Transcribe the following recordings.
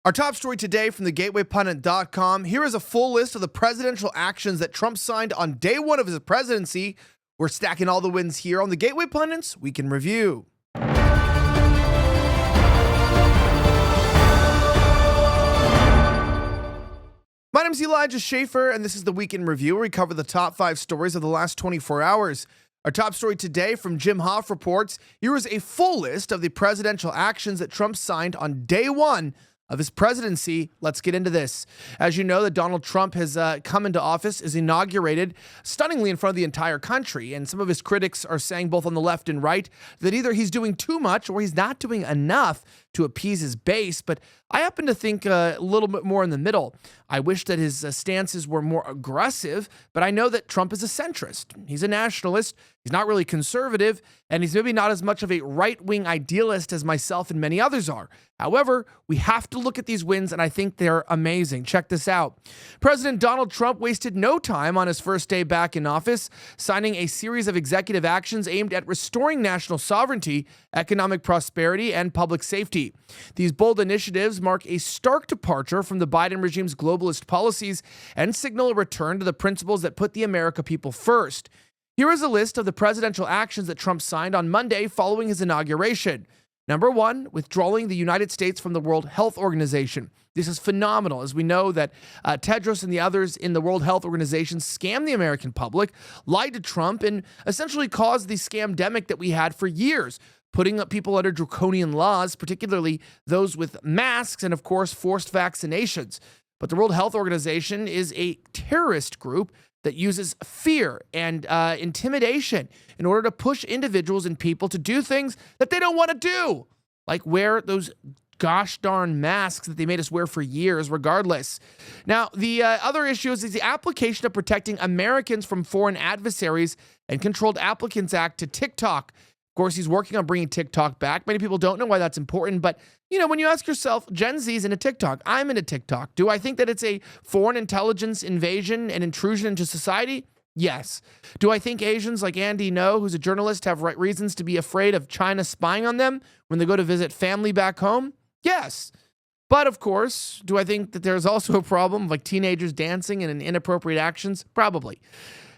Our top story today from the GatewayPundit.com. Here is a full list of the presidential actions that Trump signed on day one of his presidency. We're stacking all the wins here on the Gateway Pundits Week in Review. My name is Elijah Schaffer, and this is the Week in Review, where we cover the top 5 stories of the last 24 hours. Our top story today from Jim Hoff reports, here is a full list of the presidential actions that Trump signed on day one of his presidency. Let's get into this. As you know, that Donald Trump has come into office, is inaugurated stunningly in front of the entire country. And some of his critics are saying, both on the left and right, that either he's doing too much or he's not doing enough to appease his base. But I happen to think a little bit more in the middle. I wish that his stances were more aggressive, but I know that Trump is a centrist. He's a nationalist. He's not really conservative, and he's maybe not as much of a right-wing idealist as myself and many others are. However, we have to look at these wins, and I think they're amazing. Check this out. President Donald Trump wasted no time on his first day back in office, signing a series of executive actions aimed at restoring national sovereignty, economic prosperity, and public safety. These bold initiatives mark a stark departure from the Biden regime's globalist policies and signal a return to the principles that put the American people first. Here is a list of the presidential actions that Trump signed on Monday following his inauguration. Number 1, withdrawing the United States from the World Health Organization. This is phenomenal, as we know that Tedros and the others in the World Health Organization scammed the American public, lied to Trump, and essentially caused the scamdemic that we had for years, putting up people under draconian laws, particularly those with masks and, of course, forced vaccinations. But the World Health Organization is a terrorist group that uses fear and intimidation in order to push individuals and people to do things that they don't want to do, like wear those gosh darn masks that they made us wear for years regardless. Now, the other issue is the application of Protecting Americans from Foreign Adversaries and Controlled Applicants Act to TikTok. Of course, he's working on bringing TikTok back. Many people don't know why that's important, but when you ask yourself, Gen Z's into TikTok, I'm into TikTok. Do I think that it's a foreign intelligence invasion and intrusion into society? Yes. Do I think Asians like Andy Ngo, who's a journalist, have right reasons to be afraid of China spying on them when they go to visit family back home? Yes. But of course, do I think that there's also a problem like teenagers dancing and inappropriate actions? Probably.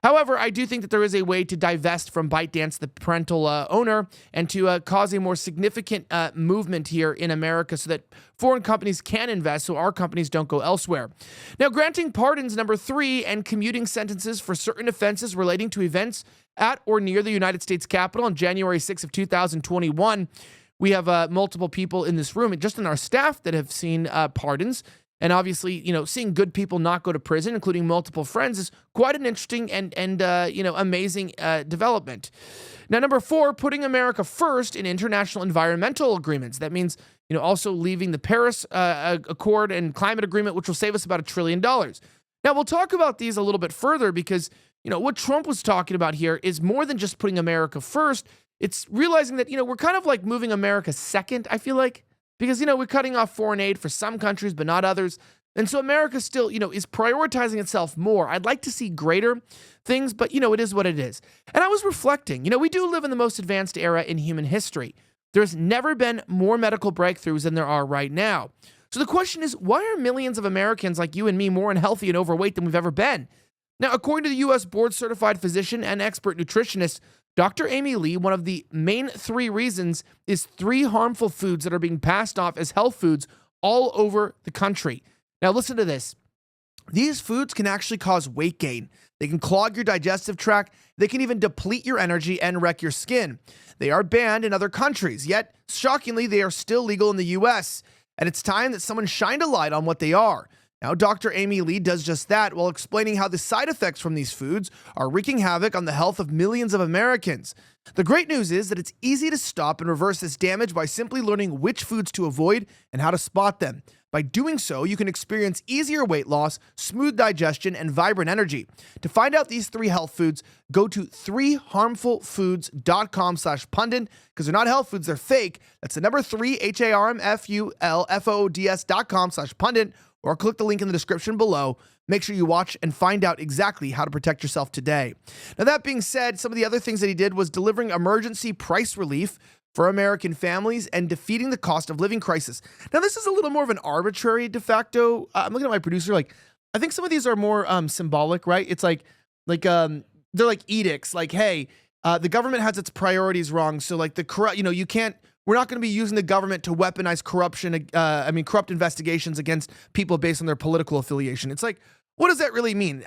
However, I do think that there is a way to divest from ByteDance, the parental owner, and to cause a more significant movement here in America so that foreign companies can invest so our companies don't go elsewhere. Now, granting pardons, number 3, and commuting sentences for certain offenses relating to events at or near the United States Capitol on January 6th of 2021. We have multiple people in this room, just in our staff, that have seen pardons. And obviously, seeing good people not go to prison, including multiple friends, is quite an interesting and amazing development. Now, number 4, putting America first in international environmental agreements. That means, also leaving the Paris Accord and climate agreement, which will save us about $1 trillion. Now, we'll talk about these a little bit further because, what Trump was talking about here is more than just putting America first. It's realizing that, we're kind of like moving America second, I feel like. Because, we're cutting off foreign aid for some countries, but not others. And so America still, is prioritizing itself more. I'd like to see greater things, but, it is what it is. And I was reflecting, we do live in the most advanced era in human history. There's never been more medical breakthroughs than there are right now. So the question is, why are millions of Americans like you and me more unhealthy and overweight than we've ever been? Now, according to the U.S. board-certified physician and expert nutritionist, Dr. Amy Lee, one of the main 3 reasons is 3 harmful foods that are being passed off as health foods all over the country. Now, listen to this. These foods can actually cause weight gain. They can clog your digestive tract. They can even deplete your energy and wreck your skin. They are banned in other countries, yet, shockingly, they are still legal in the U.S. And it's time that someone shined a light on what they are. Now, Dr. Amy Lee does just that while explaining how the side effects from these foods are wreaking havoc on the health of millions of Americans. The great news is that it's easy to stop and reverse this damage by simply learning which foods to avoid and how to spot them. By doing so, you can experience easier weight loss, smooth digestion, and vibrant energy. To find out these 3 health foods, go to 3harmfulfoods.com/pundit, because they're not health foods, they're fake. That's the number 3, HARMFULFOODS.com/pundit, or click the link in the description below. Make sure you watch and find out exactly how to protect yourself today. Now, that being said, some of the other things that he did was delivering emergency price relief for American families and defeating the cost of living crisis. Now, this is a little more of an arbitrary de facto. I'm looking at my producer, like, I think some of these are more symbolic, right? It's like they're like edicts, like, hey, the government has its priorities wrong. So like we're not going to be using the government to weaponize corrupt investigations against people based on their political affiliation. It's like, what does that really mean?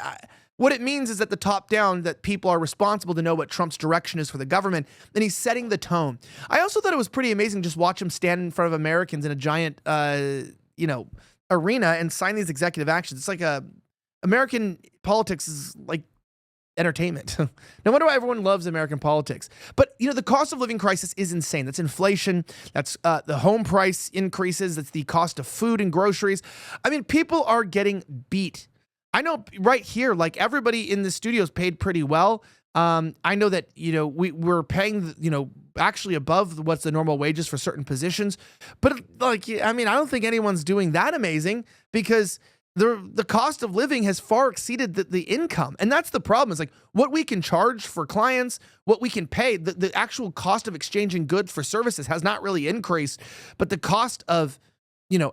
What it means is that the top down, that people are responsible to know what Trump's direction is for the government, and he's setting the tone. I also thought it was pretty amazing just watch him stand in front of Americans in a giant, arena and sign these executive actions. It's like American politics is like entertainment. No wonder why everyone loves American politics. But, the cost of living crisis is insane. That's inflation. That's the home price increases. That's the cost of food and groceries. I mean, people are getting beat. I know right here, like everybody in the studio is paid pretty well. I know that, we're paying, actually above what's the normal wages for certain positions. But I don't think anyone's doing that amazing because the cost of living has far exceeded the income. And that's the problem, is like what we can charge for clients, what we can pay, the actual cost of exchanging goods for services has not really increased, but the cost of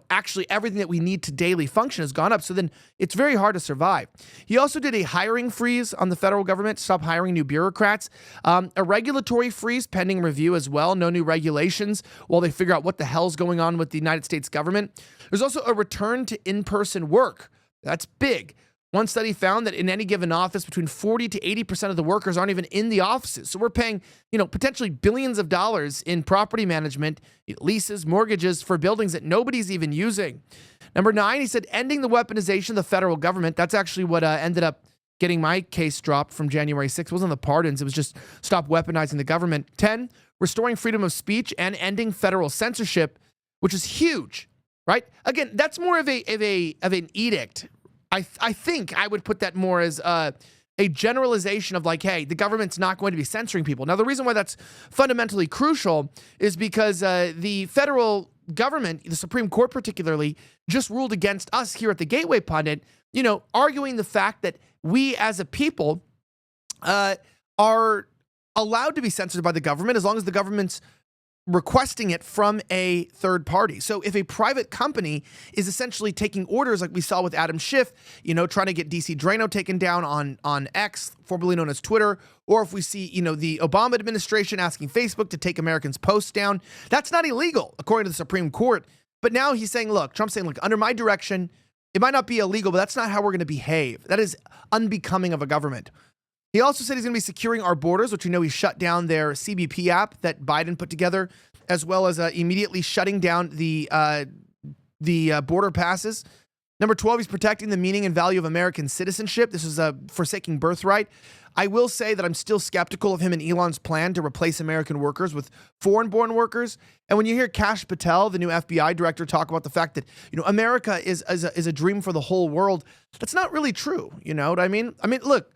actually everything that we need to daily function has gone up. So then it's very hard to survive. He also did a hiring freeze on the federal government to stop hiring new bureaucrats, a regulatory freeze pending review as well. No new regulations while they figure out what the hell's going on with the United States government. There's also a return to in-person work. That's big. One study found that in any given office, between 40 to 80% of the workers aren't even in the offices. So we're paying, potentially billions of dollars in property management, leases, mortgages for buildings that nobody's even using. Number 9, he said, ending the weaponization of the federal government. That's actually what ended up getting my case dropped from January 6th. It wasn't the pardons. It was just stop weaponizing the government. 10, restoring freedom of speech and ending federal censorship, which is huge, right? Again, that's more of an edict. I think I would put that more as a generalization of like, hey, the government's not going to be censoring people. Now, the reason why that's fundamentally crucial is because the federal government, the Supreme Court particularly, just ruled against us here at the Gateway Pundit, arguing the fact that we as a people are allowed to be censored by the government as long as the government's requesting it from a third party. So if a private company is essentially taking orders like we saw with Adam Schiff, trying to get DC Drano taken down on X, formerly known as Twitter, or if we see, the Obama administration asking Facebook to take Americans' posts down, that's not illegal, according to the Supreme Court. But now he's saying, Trump's saying, under my direction, it might not be illegal, but that's not how we're going to behave. That is unbecoming of a government. He also said he's going to be securing our borders, which he shut down their CBP app that Biden put together, as well as immediately shutting down the border passes. Number 12, he's protecting the meaning and value of American citizenship. This is a forsaking birthright. I will say that I'm still skeptical of him and Elon's plan to replace American workers with foreign-born workers. And when you hear Kash Patel, the new FBI director, talk about the fact that America is a dream for the whole world, that's not really true. You know what I mean? I mean, look.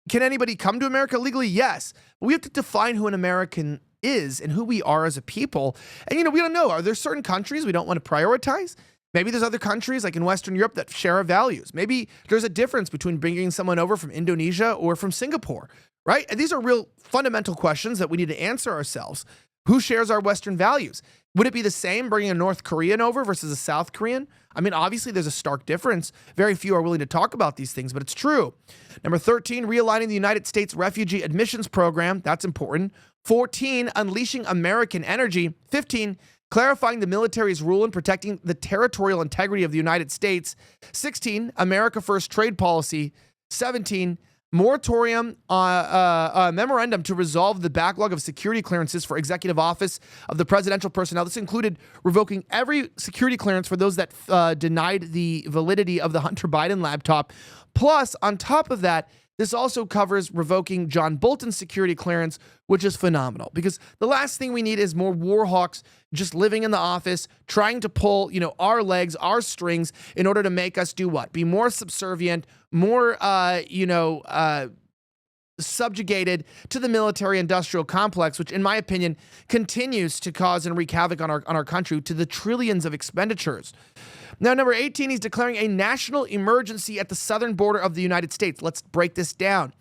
Can anybody come to America legally? Yes. But we have to define who an American is and who we are as a people. And, we don't know. Are there certain countries we don't want to prioritize? Maybe there's other countries like in Western Europe that share our values. Maybe there's a difference between bringing someone over from Indonesia or from Singapore, right? And these are real fundamental questions that we need to answer ourselves. Who shares our Western values? Would it be the same bringing a North Korean over versus a South Korean? I mean, obviously, there's a stark difference. Very few are willing to talk about these things, but it's true. Number 13, realigning the United States refugee admissions program. That's important. 14, unleashing American energy. 15, clarifying the military's role in protecting the territorial integrity of the United States. 16, America First trade policy. 17, moratorium memorandum to resolve the backlog of security clearances for executive office of the presidential personnel. This included revoking every security clearance for those that denied the validity of the Hunter Biden laptop. Plus, on top of that, this also covers revoking John Bolton's security clearance, which is phenomenal because the last thing we need is more war hawks just living in the office, trying to pull, our legs, our strings in order to make us do what? Be more subservient, more, subjugated to the military industrial complex, which in my opinion continues to cause and wreak havoc on our country to the trillions of expenditures. Now, number 18, he's declaring a national emergency at the southern border of the United States. Let's break this down.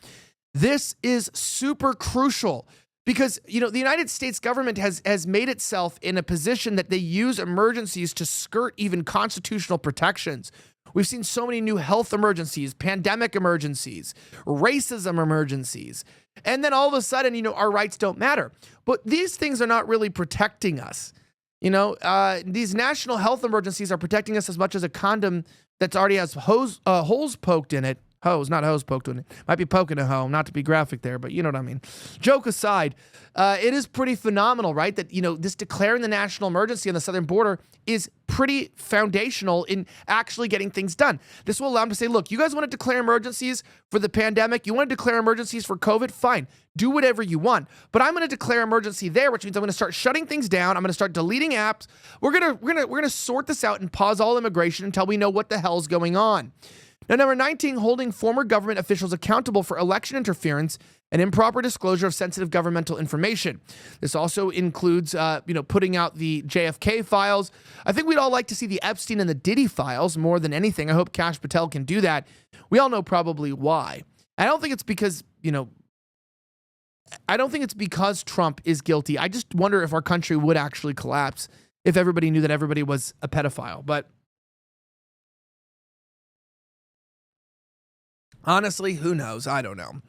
This is super crucial Because, the United States government has made itself in a position that they use emergencies to skirt even constitutional protections. We've seen so many new health emergencies, pandemic emergencies, racism emergencies. And then all of a sudden, our rights don't matter. But these things are not really protecting us. These national health emergencies are protecting us as much as a condom that already has holes poked in it. Hose, not hose poked in it. Might be poking a hoe, not to be graphic there, but you know what I mean. Joke aside, it is pretty phenomenal, right? That, this declaring the national emergency on the southern border is pretty foundational in actually getting things done. This will allow them to say, look, you guys want to declare emergencies for the pandemic? You want to declare emergencies for COVID? Fine. Do whatever you want. But I'm going to declare emergency there, which means I'm going to start shutting things down. I'm going to start deleting apps. We're going to sort this out and pause all immigration until we know what the hell's going on. Now, number 19, holding former government officials accountable for election interference and improper disclosure of sensitive governmental information. This also includes, putting out the JFK files. I think we'd all like to see the Epstein and the Diddy files more than anything. I hope Kash Patel can do that. We all know probably why. I don't think it's because, Trump is guilty. I just wonder if our country would actually collapse if everybody knew that everybody was a pedophile. But honestly, who knows? I don't know.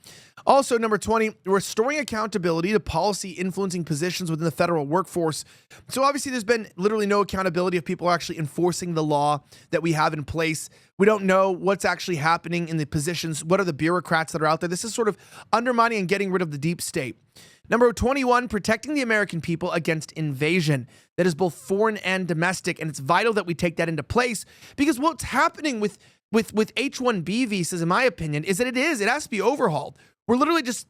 Also, number 20, restoring accountability to policy influencing positions within the federal workforce. So obviously there's been literally no accountability of people actually enforcing the law that we have in place. We don't know what's actually happening in the positions. What are the bureaucrats that are out there? This is sort of undermining and getting rid of the deep state. Number 21, protecting the American people against invasion. That is both foreign and domestic, and it's vital that we take that into place because what's happening with H-1B visas, in my opinion, is that it has to be overhauled. We're literally just,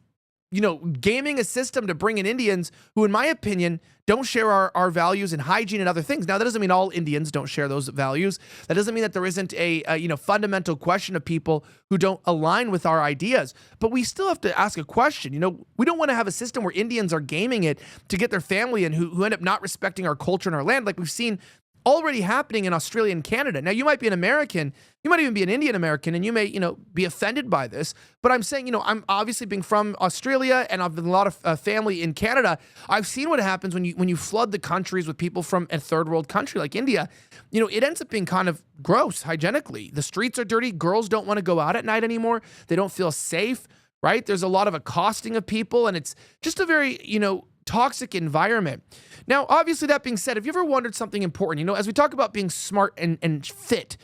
gaming a system to bring in Indians who, in my opinion, don't share our values and hygiene and other things. Now, that doesn't mean all Indians don't share those values. That doesn't mean that there isn't a fundamental question of people who don't align with our ideas. But we still have to ask a question. We don't want to have a system where Indians are gaming it to get their family in who end up not respecting our culture and our land, like we've seen already happening in Australia and Canada. Now, you might be an American, you might even be an Indian American, and you may, be offended by this. But I'm saying, I'm obviously being from Australia, and I've been a lot of family in Canada. I've seen what happens when you flood the countries with people from a third world country like India. It ends up being kind of gross hygienically. The streets are dirty. Girls don't want to go out at night anymore. They don't feel safe, right? There's a lot of accosting of people, and it's just a very, toxic environment. Now, obviously, that being said, have you ever wondered something important? As we talk about being smart and fit,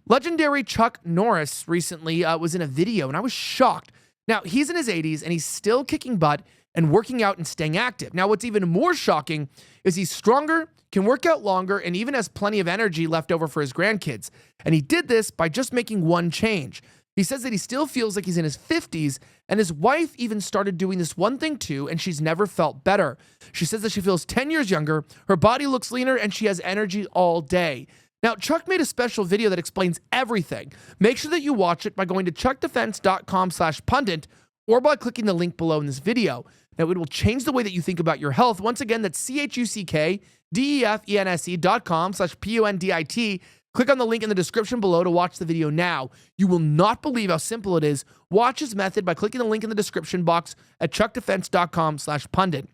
legendary Chuck Norris recently was in a video, and I was shocked. Now, he's in his 80s, and he's still kicking butt and working out and staying active. Now, what's even more shocking is he's stronger, can work out longer, and even has plenty of energy left over for his grandkids. And he did this by just making one change. He says that he still feels like he's in his 50s, and his wife even started doing this one thing too, and she's never felt better. She says that she feels 10 years younger, her body looks leaner, and she has energy all day. Now, Chuck made a special video that explains everything. Make sure that you watch it by going to chuckdefense.com/pundit or by clicking the link below in this video. Now, it will change the way that you think about your health. Once again, that's chuckdefense.com/pundit. Click on the link in the description below to watch the video now. You will not believe how simple it is. Watch his method by clicking the link in the description box at chuckdefense.com/pundit.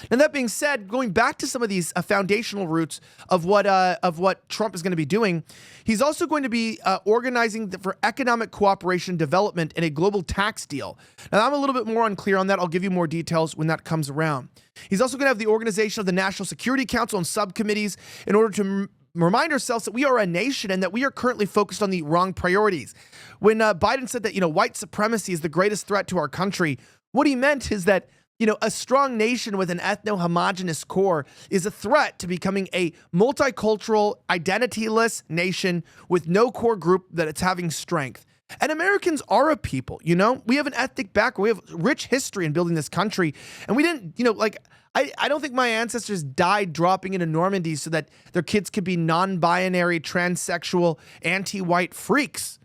Now, that being said, going back to some of these foundational roots of what Trump is going to be doing, he's also going to be organizing for economic cooperation and development in a global tax deal. Now, I'm a little bit more unclear on that. I'll give you more details when that comes around. He's also going to have the organization of the National Security Council and subcommittees in order to remind ourselves that we are a nation and that we are currently focused on the wrong priorities. When Biden said that, white supremacy is the greatest threat to our country, what he meant is that, a strong nation with an ethno-homogenous core is a threat to becoming a multicultural, identityless nation with no core group that it's having strength. And Americans are a people, we have an ethnic background. We have rich history in building this country. And we didn't, I don't think my ancestors died dropping into Normandy so that their kids could be non-binary, transsexual, anti-white freaks.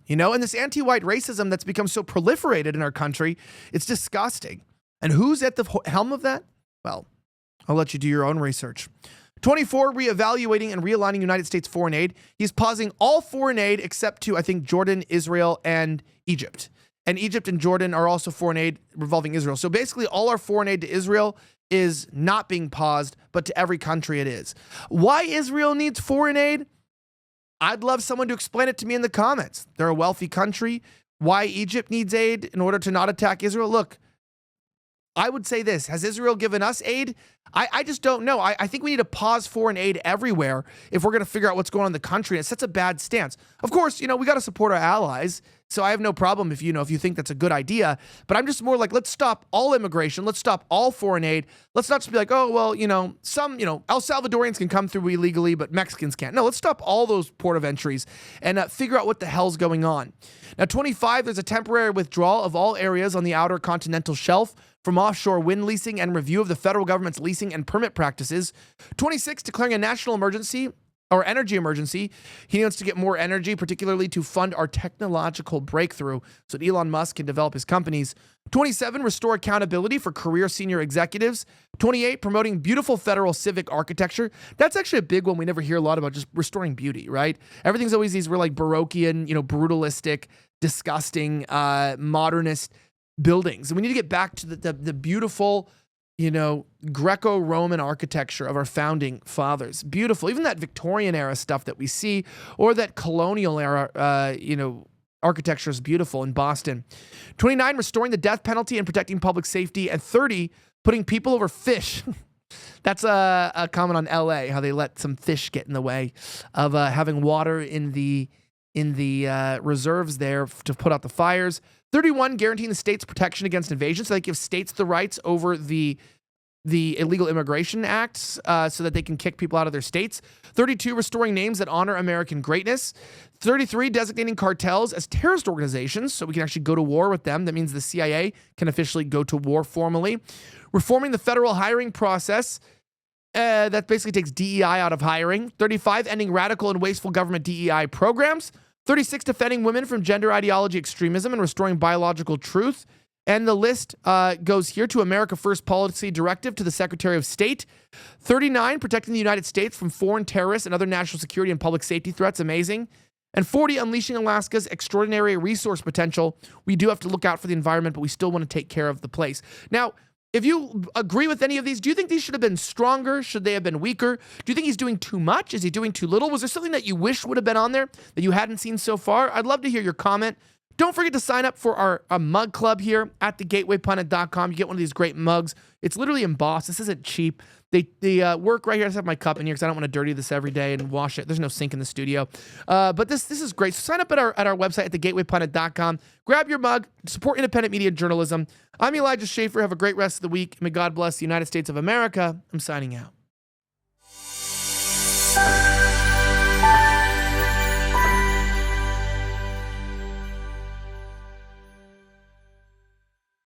And this anti-white racism that's become so proliferated in our country, it's disgusting. And who's at the helm of that? Well, I'll let you do your own research. 24, reevaluating and realigning United States foreign aid. He's pausing all foreign aid except to, I think, Jordan, Israel, and Egypt. and Egypt and Jordan are also foreign aid revolving Israel. So basically, all our foreign aid to Israel is not being paused, but to every country it is. Why Israel needs foreign aid? I'd love someone to explain it to me in the comments. They're a wealthy country. Why Egypt needs aid in order to not attack Israel? Look, I would say this. Has Israel given us aid? I just don't know. I think we need to pause foreign aid everywhere if we're going to figure out what's going on in the country. It sets a bad stance. Of course, we got to support our allies. So I have no problem if you think that's a good idea. But I'm just more like, let's stop all immigration. Let's stop all foreign aid. Let's not just be like, oh, well, some, El Salvadorians can come through illegally, but Mexicans can't. No, let's stop all those port of entries and figure out what the hell's going on. Now, 25, there's a temporary withdrawal of all areas on the outer continental shelf from offshore wind leasing and review of the federal government's leasing and permit practices. 26, declaring a national emergency or energy emergency. He wants to get more energy, particularly to fund our technological breakthrough so that Elon Musk can develop his companies. 27, restore accountability for career senior executives. 28, promoting beautiful federal civic architecture. That's actually a big one we never hear a lot about, just restoring beauty, right? Everything's always these Baroquean, brutalistic, disgusting, modernist buildings. And we need to get back to the beautiful, Greco-Roman architecture of our founding fathers. Beautiful. Even that Victorian era stuff that we see, or that colonial era, architecture is beautiful in Boston. 29, restoring the death penalty and protecting public safety. And 30, putting people over fish. That's a comment on LA, how they let some fish get in the way of having water in the reserves there to put out the fires. 31, guaranteeing the states protection against invasion. So they give states the rights over the illegal immigration acts so that they can kick people out of their states. 32, restoring names that honor American greatness. 33, designating cartels as terrorist organizations so we can actually go to war with them. That means the CIA can officially go to war formally. Reforming the federal hiring process. That basically takes DEI out of hiring. 35, ending radical and wasteful government DEI programs. 36, defending women from gender ideology extremism and restoring biological truth. And the list goes here to America First policy directive to the Secretary of State. 39, protecting the United States from foreign terrorists and other national security and public safety threats. Amazing. And 40, unleashing Alaska's extraordinary resource potential. We do have to look out for the environment, but we still want to take care of the place. Now, if you agree with any of these, do you think these should have been stronger? Should they have been weaker? Do you think he's doing too much? Is he doing too little? Was there something that you wish would have been on there that you hadn't seen so far? I'd love to hear your comment. Don't forget to sign up for our mug club here at thegatewaypundit.com. You get one of these great mugs. It's literally embossed. This isn't cheap. They work right here. I just have my cup in here because I don't want to dirty this every day and wash it. There's no sink in the studio. But this is great. So sign up at our website at thegatewaypundit.com. Grab your mug. Support independent media journalism. I'm Elijah Schaffer. Have a great rest of the week. May God bless the United States of America. I'm signing out.